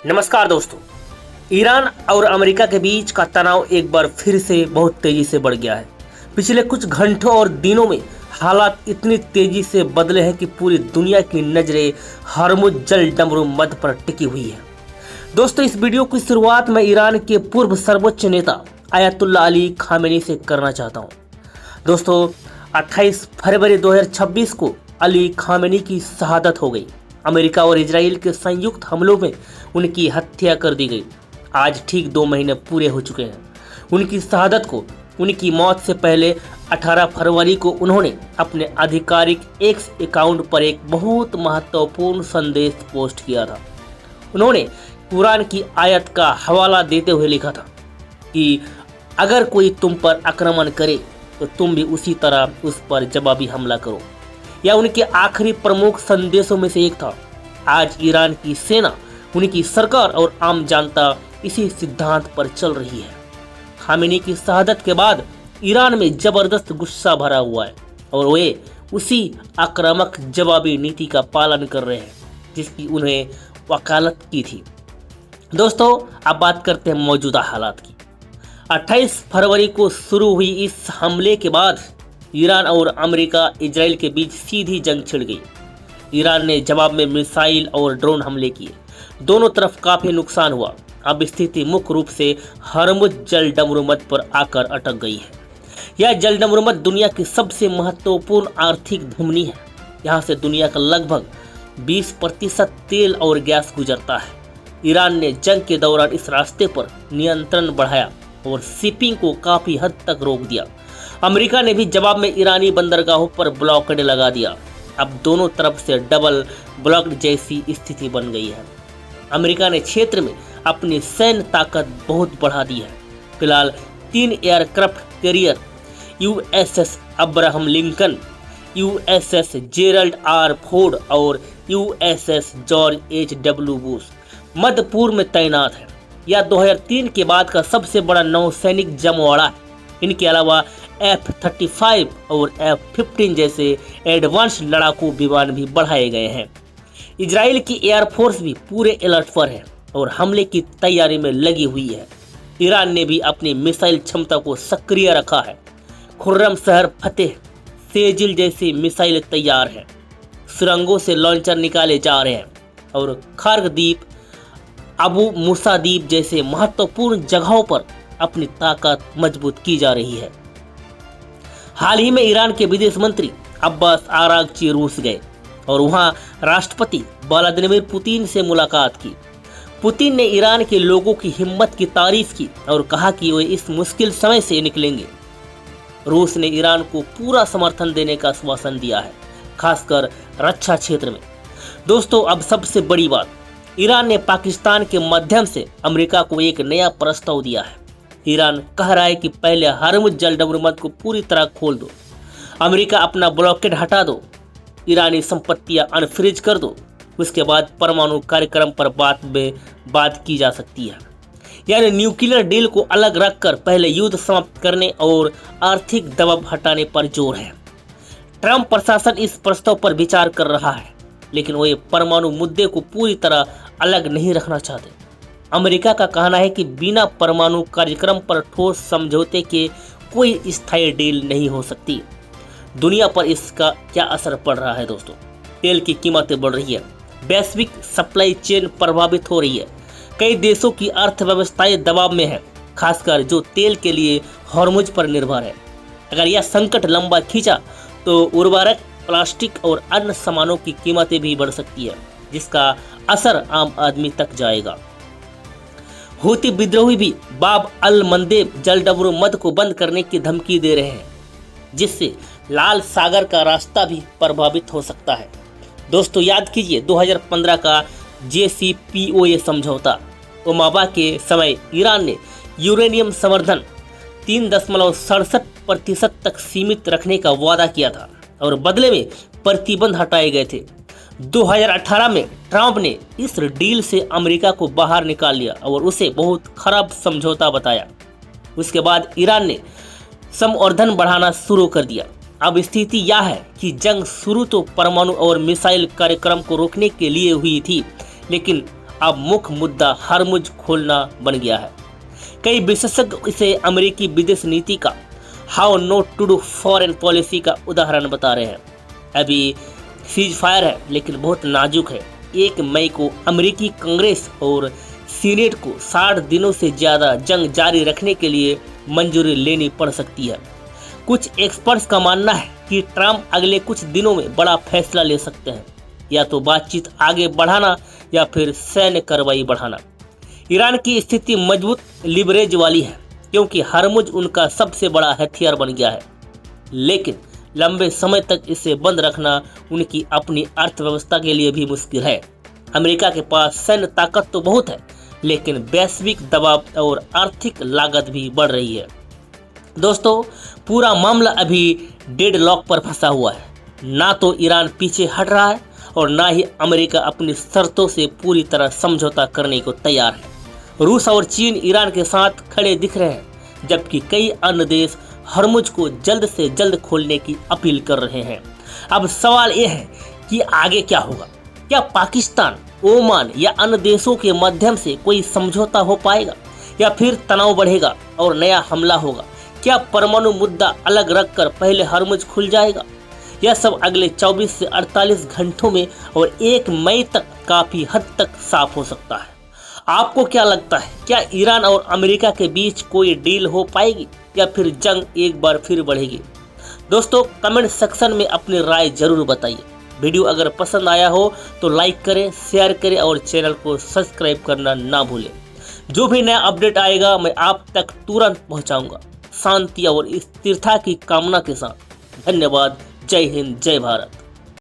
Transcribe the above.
नमस्कार दोस्तों। ईरान और अमेरिका के बीच का तनाव एक बार फिर से बहुत तेजी से बढ़ गया है। पिछले कुछ घंटों और दिनों में हालात इतनी तेजी से बदले हैं कि पूरी दुनिया की नजरें हरमुज जल डमरू मध्य पर टिकी हुई है। दोस्तों, इस वीडियो की शुरुआत मैं ईरान के पूर्व सर्वोच्च नेता आयतुल्ला अली खामेनी से करना चाहता हूँ। दोस्तों, 28 फरवरी 2026 को अली खामेनी की शहादत हो गई। अमेरिका और इजराइल के संयुक्त हमलों में उनकी हत्या कर दी गई। आज ठीक 2 महीने पूरे हो चुके हैं उनकी शहादत को। उनकी मौत से पहले 18 फरवरी को उन्होंने अपने आधिकारिक एक्स अकाउंट पर एक बहुत महत्वपूर्ण संदेश पोस्ट किया था। उन्होंने कुरान की आयत का हवाला देते हुए लिखा था कि अगर कोई तुम पर आक्रमण करे तो तुम भी उसी तरह उस पर जवाबी हमला करो। यह उनके आखिरी प्रमुख संदेशों में से एक था। आज ईरान की सेना, उनकी सरकार और आम जनता इसी सिद्धांत पर चल रही है। खामेनी की शहादत के बाद ईरान में जबरदस्त गुस्सा भरा हुआ है और वे उसी आक्रामक जवाबी नीति का पालन कर रहे हैं जिसकी उन्हें वकालत की थी। दोस्तों, अब बात करते हैं मौजूदा हालात की। 28 फरवरी को शुरू हुई इस हमले के बाद ईरान और अमेरिका इजराइल के बीच सीधी जंग छिड़ गई। ईरान ने जवाब में मिसाइल और ड्रोन हमले किए। दोनों तरफ काफी नुकसान हुआ। अब स्थिति मुख्य रूप से हरमुज जल डमरूमत पर आकर अटक गई है। यह जल डमरूमत दुनिया की सबसे महत्वपूर्ण आर्थिक धमनी है। यहाँ से दुनिया का लगभग 20% तेल और गैस गुजरता है। ईरान ने जंग के दौरान इस रास्ते पर नियंत्रण बढ़ाया और शिपिंग को काफी हद तक रोक दिया। अमेरिका ने भी जवाब में ईरानी बंदरगाहों पर ब्लॉकेड लगा दिया। अब दोनों तरफ से डबल ब्लॉकेड जैसी स्थिति बन गई है। अमेरिका ने क्षेत्र में अपनी सैन्य ताकत बहुत बढ़ा दी है। फिलहाल 3 aircraft carrier USS Abraham Lincoln, USS Gerald R Ford और यूएसएस जॉर्ज एच.डब्ल्यू. बुश मध्य पूर्व में तैनात है। यह 2003 के बाद का सबसे बड़ा नौसैनिक जमवाड़ा है। इनके अलावा F-35 और F-15 जैसे एडवांस लड़ाकू विमान भी बढ़ाए गए हैं। इजराइल की एयरफोर्स भी पूरे अलर्ट पर है और हमले की तैयारी में लगी हुई है। ईरान ने भी अपनी मिसाइल क्षमता को सक्रिय रखा है। खुर्रम शहर फतेह, सेजिल जैसी मिसाइल तैयार है। सुरंगों से लॉन्चर निकाले जा रहे हैं और खार्ग द्वीप, अबू मूसा द्वीप जैसे महत्वपूर्ण जगहों पर अपनी ताकत मजबूत की जा रही है। हाल ही में ईरान के विदेश मंत्री अब्बास आरागची रूस गए और वहां राष्ट्रपति व्लादिमीर पुतिन से मुलाकात की। पुतिन ने ईरान के लोगों की हिम्मत की तारीफ की और कहा कि वे इस मुश्किल समय से निकलेंगे। रूस ने ईरान को पूरा समर्थन देने का आश्वासन दिया है, खासकर रक्षा क्षेत्र में। दोस्तों, अब सबसे बड़ी बात, ईरान ने पाकिस्तान के माध्यम से अमेरिका को एक नया प्रस्ताव दिया है। ईरान कह रहा है कि पहले हरमुज जल डमरूमत को पूरी तरह खोल दो, अमेरिका अपना ब्लॉकेड हटा दो, ईरानी संपत्तियां अनफ्रीज कर दो, उसके बाद परमाणु कार्यक्रम पर बात की जा सकती है। यानी न्यूक्लियर डील को अलग रखकर पहले युद्ध समाप्त करने और आर्थिक दबाव हटाने पर जोर है। ट्रंप प्रशासन इस प्रस्ताव पर विचार कर रहा है, लेकिन वे परमाणु मुद्दे को पूरी तरह अलग नहीं रखना चाहते। अमेरिका का कहना है कि बिना परमाणु कार्यक्रम पर ठोस समझौते के कोई स्थायी डील नहीं हो सकती। दुनिया पर इसका क्या असर पड़ रहा है दोस्तों? तेल की कीमतें बढ़ रही है, वैश्विक सप्लाई चेन प्रभावित हो रही है, कई देशों की अर्थव्यवस्थाएं दबाव में है, खासकर जो तेल के लिए हॉर्मुज पर निर्भर है। अगर यह संकट लंबा खींचा तो उर्वरक, प्लास्टिक और अन्य सामानों की कीमतें भी बढ़ सकती है, जिसका असर आम आदमी तक जाएगा। हूती विद्रोही भी बाब अल मंदेब जल डमरूमत को बंद करने की धमकी दे रहे हैं, जिससे लाल सागर का रास्ता भी प्रभावित हो सकता है। दोस्तों, याद कीजिए 2015 का JCPOA समझौता। ओबामा के समय ईरान ने यूरेनियम संवर्धन 3.67% तक सीमित रखने का वादा किया था और बदले में प्रतिबंध हटाए गए थे। 2018 में ट्रंप ने इस डील से अमेरिका को बाहर निकाल लिया और उसे बहुत खराब समझौता बताया। उसके बाद ईरान ने संवर्धन बढ़ाना शुरू कर दिया। अब स्थिति यह है कि जंग शुरू तो परमाणु और मिसाइल कार्यक्रम को रोकने के लिए हुई थी, लेकिन अब मुख्य मुद्दा हरमुज खोलना बन गया है। कई विशेषज्ञ इसे अमेरिकी विदेश नीति का how not to do foreign policy का उदाहरण बता रहे हैं। अभी सीज फायर है लेकिन बहुत नाजुक है। 1 मई को अमेरिकी कांग्रेस और सीनेट को 60 दिनों से ज़्यादा जंग जारी रखने के लिए मंजूरी लेनी पड़ सकती है। कुछ एक्सपर्ट्स का मानना है कि ट्रंप अगले कुछ दिनों में बड़ा फैसला ले सकते हैं, या तो बातचीत आगे बढ़ाना या फिर सैन्य कार्रवाई बढ़ाना। ईरान की स्थिति मजबूत लिवरेज वाली है क्योंकि हरमुज उनका सबसे बड़ा हथियार बन गया है, लेकिन लंबे समय तक इसे बंद रखना उनकी अपनी अर्थव्यवस्था के लिए भी मुश्किल है। अमेरिका के पास सैन्य ताकत तो बहुत है, लेकिन वैश्विक दबाव और आर्थिक लागत भी बढ़ रही है। दोस्तों, पूरा मामला अभी डेडलॉक पर फंसा हुआ है। ना तो ईरान पीछे हट रहा है और ना ही अमेरिका अपनी शर्तों से पूरी तरह समझौता करने को तैयार है। रूस और चीन ईरान के साथ खड़े दिख रहे हैं, जबकि कई अन्य देश हरमुज को जल्द से जल्द खोलने की अपील कर रहे हैं। अब सवाल यह है कि आगे क्या होगा? क्या पाकिस्तान, ओमान या अन्य देशों के माध्यम से कोई समझौता हो पाएगा, या फिर तनाव बढ़ेगा और नया हमला होगा? क्या परमाणु मुद्दा अलग रखकर पहले हरमुज खुल जाएगा? यह सब अगले 24 से 48 घंटों में और 1 मई तक काफी हद तक साफ हो सकता है। आपको क्या लगता है, क्या ईरान और अमेरिका के बीच कोई डील हो पाएगी या फिर जंग एक बार फिर बढ़ेगी? दोस्तों, कमेंट सेक्शन में अपनी राय जरूर बताइए। वीडियो अगर पसंद आया हो तो लाइक करें, शेयर करें और चैनल को सब्सक्राइब करना ना भूलें। जो भी नया अपडेट आएगा मैं आप तक तुरंत पहुंचाऊंगा। शांति और स्थिरता की कामना के साथ धन्यवाद। जय हिंद, जय भारत।